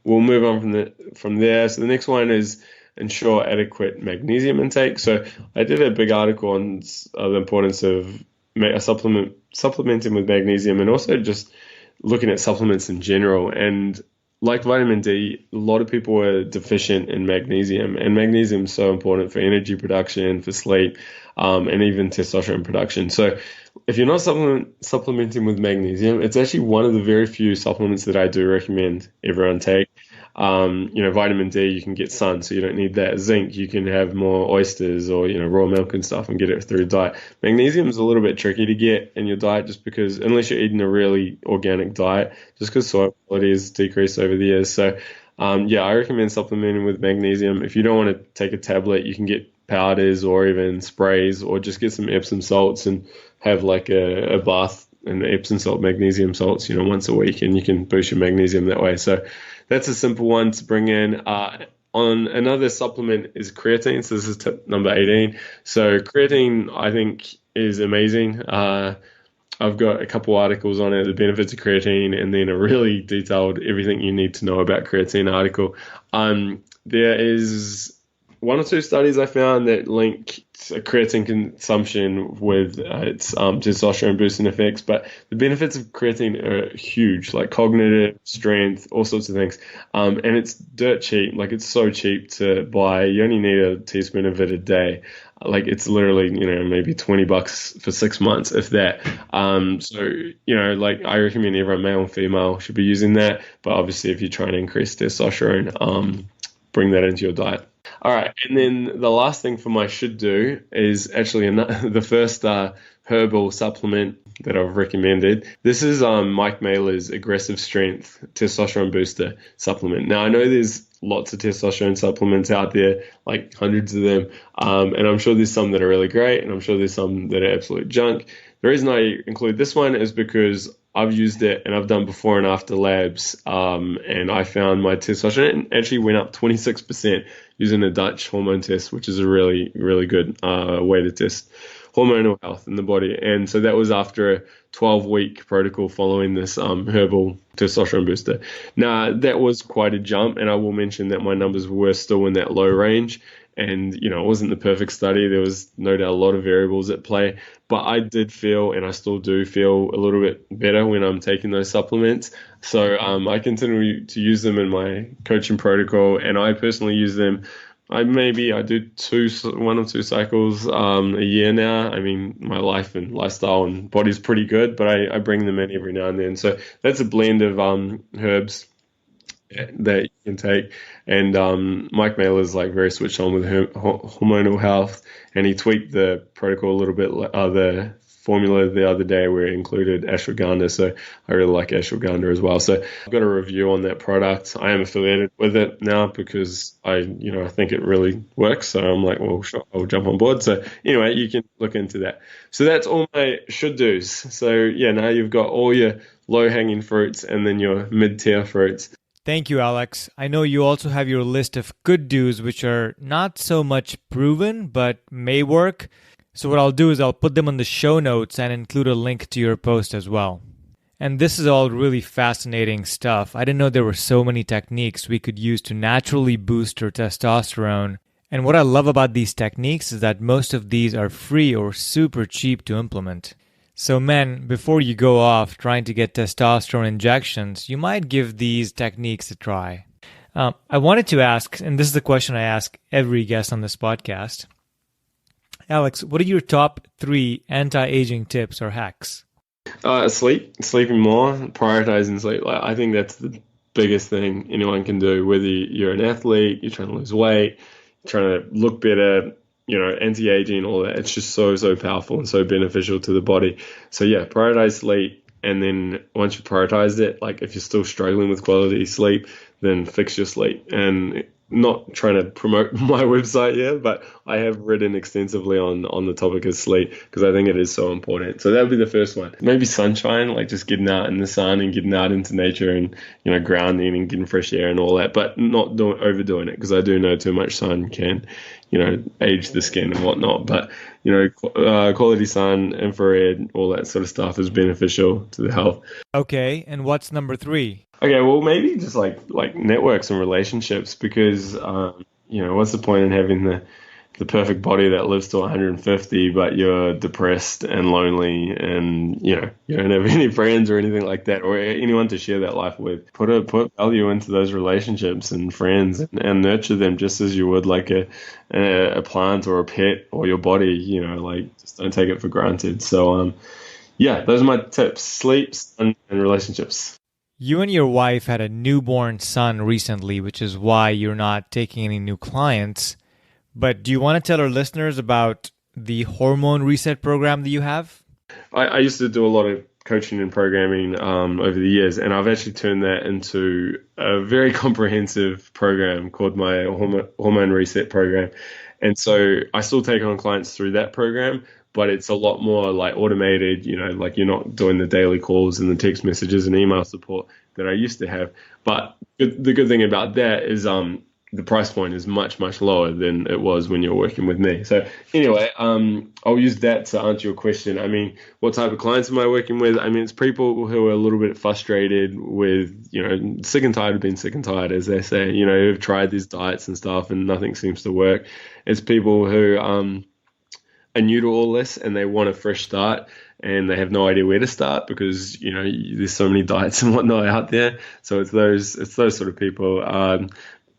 we'll move on from there. So the next one is ensure adequate magnesium intake. So I did a big article on the importance of supplementing with magnesium, and also just looking at supplements in general. And like vitamin D, a lot of people are deficient in magnesium, and magnesium is so important for energy production, for sleep, and even testosterone production. So if you're not supplementing with magnesium, it's actually one of the very few supplements that I do recommend everyone take. Vitamin D, you can get sun, so you don't need that. Zinc, you can have more oysters or, raw milk and stuff and get it through diet. Magnesium is a little bit tricky to get in your diet just because, unless you're eating a really organic diet, just because soil quality has decreased over the years. So, I recommend supplementing with magnesium. If you don't want to take a tablet, you can get powders or even sprays, or just get some Epsom salts and have like a bath in Epsom salt, magnesium salts, once a week, and you can boost your magnesium that way. So that's a simple one to bring in. On another supplement is creatine. So this is tip number 18. So creatine, I think, is amazing. I've got a couple articles on it, the benefits of creatine, and then a really detailed everything you need to know about creatine article. There is one or two studies I found that link creatine consumption with its testosterone boosting effects, but the benefits of creatine are huge, like cognitive strength, all sorts of things. And it's dirt cheap, like it's so cheap to buy. You only need a teaspoon of it a day. Like it's literally, maybe $20 for 6 months, if that. Like I recommend everyone, male and female, should be using that. But obviously, if you're trying to increase testosterone, bring that into your diet. All right, and then the last thing for my should do is actually the first herbal supplement that I've recommended. This is Mike Mailer's Aggressive Strength Testosterone Booster supplement. Now, I know there's lots of testosterone supplements out there, like hundreds of them, and I'm sure there's some that are really great, and I'm sure there's some that are absolute junk. The reason I include this one is because I've used it and I've done before and after labs, and I found my testosterone actually went up 26% using a Dutch hormone test, which is a really, really good way to test hormonal health in the body. And so that was after a 12-week protocol following this herbal testosterone booster. Now, that was quite a jump, and I will mention that my numbers were still in that low range. And, it wasn't the perfect study. There was no doubt a lot of variables at play. But I did feel, and I still do feel, a little bit better when I'm taking those supplements. So I continue to use them in my coaching protocol, and I personally use them. I do 1 or 2 cycles a year now. I mean, my life and lifestyle and body's pretty good, but I bring them in every now and then. So that's a blend of herbs that you can take. And Mike Mailer's like very switched on with hormonal health, and he tweaked the protocol a little bit, the formula the other day where it included ashwagandha. So I really like ashwagandha as well. So I've got a review on that product. I am affiliated with it now because I think it really works. So I'm like, well, sure, I'll jump on board. So anyway, you can look into that. So that's all my should do's. So yeah, now you've got all your low hanging fruits and then your mid tier fruits. Thank you, Alex. I know you also have your list of good do's, which are not so much proven, but may work. So what I'll do is I'll put them on the show notes and include a link to your post as well. And this is all really fascinating stuff. I didn't know there were so many techniques we could use to naturally boost our testosterone. And what I love about these techniques is that most of these are free or super cheap to implement. So men, before you go off trying to get testosterone injections, you might give these techniques a try. I wanted to ask, and this is the question I ask every guest on this podcast. Alex, what are your top 3 anti-aging tips or hacks? Sleeping more, prioritizing sleep. Like, I think that's the biggest thing anyone can do, whether you're an athlete, you're trying to lose weight, you're trying to look better, anti-aging, all that. It's just so, so powerful and so beneficial to the body. So yeah, prioritize sleep. And then once you prioritize it, like if you're still struggling with quality sleep, then fix your sleep. And not trying to promote my website yet, but I have written extensively on the topic of sleep because I think it is so important. So that would be the first one. Maybe sunshine, like just getting out in the sun and getting out into nature and, grounding and getting fresh air and all that, but not overdoing it because I do know too much sun can, age the skin and whatnot. But, quality sun, infrared, all that sort of stuff is beneficial to the health. Okay, and what's number 3? Okay, well, maybe just like networks and relationships because, what's the point in having the perfect body that lives to 150, but you're depressed and lonely and, you don't have any friends or anything like that or anyone to share that life with. Put value into those relationships and friends and nurture them just as you would like a plant or a pet or your body, just don't take it for granted. So, those are my tips: sleep, sun, and relationships. You and your wife had a newborn son recently, which is why you're not taking any new clients. But do you want to tell our listeners about the Hormone Reset program that you have? I used to do a lot of coaching and programming over the years, and I've actually turned that into a very comprehensive program called my Hormone Reset program. And so I still take on clients through that program, but it's a lot more like automated, like you're not doing the daily calls and the text messages and email support that I used to have. But the good thing about that is the price point is much, much lower than it was when you were working with me. So anyway, I'll use that to answer your question. I mean, what type of clients am I working with? I mean, it's people who are a little bit frustrated with, sick and tired of being sick and tired, as they say, who've tried these diets and stuff and nothing seems to work. It's people who are new to all this and they want a fresh start and they have no idea where to start because there's so many diets and whatnot out there. So it's those sort of people.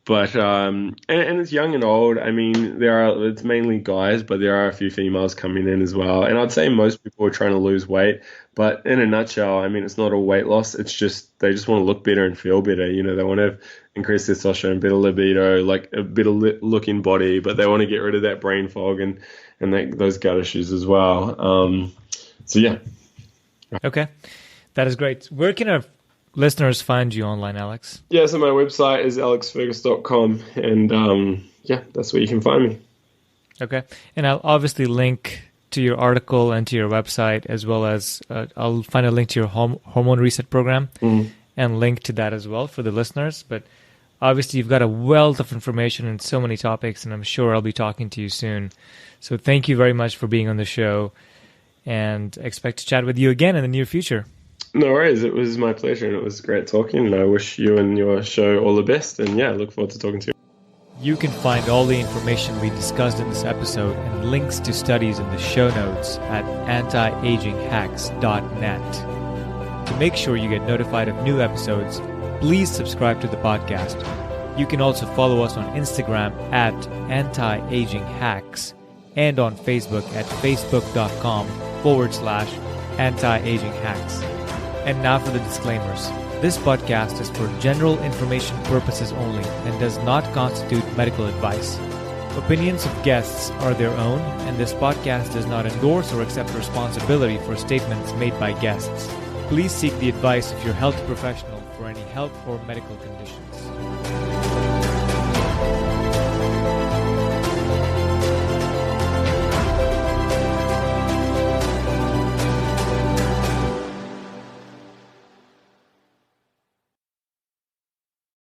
But and it's young and old. I mean, it's mainly guys, but there are a few females coming in as well. And I'd say most people are trying to lose weight. But in a nutshell, I mean, it's not all weight loss. It's just they just want to look better and feel better. They want to have increased testosterone, better libido, like a better looking body, but they want to get rid of that brain fog and those gut issues as well. So yeah. Okay, that is great. Where can our listeners find you online, Alex? Yeah, so my website is alexfergus.com, and that's where you can find me. Okay, and I'll obviously link to your article and to your website, as well as I'll find a link to your Hormone Reset program and link to that as well for the listeners. But obviously, you've got a wealth of information and so many topics, and I'm sure I'll be talking to you soon. So thank you very much for being on the show, and expect to chat with you again in the near future. No worries. It was my pleasure, and it was great talking, and I wish you and your show all the best, and I look forward to talking to you. You can find all the information we discussed in this episode and links to studies in the show notes at antiaginghacks.net. To make sure you get notified of new episodes, please subscribe to the podcast. You can also follow us on Instagram at antiaginghacks and on Facebook at facebook.com/antiaginghacks. And now for the disclaimers. This podcast is for general information purposes only and does not constitute medical advice. Opinions of guests are their own, and this podcast does not endorse or accept responsibility for statements made by guests. Please seek the advice of your health professional for any health or medical conditions.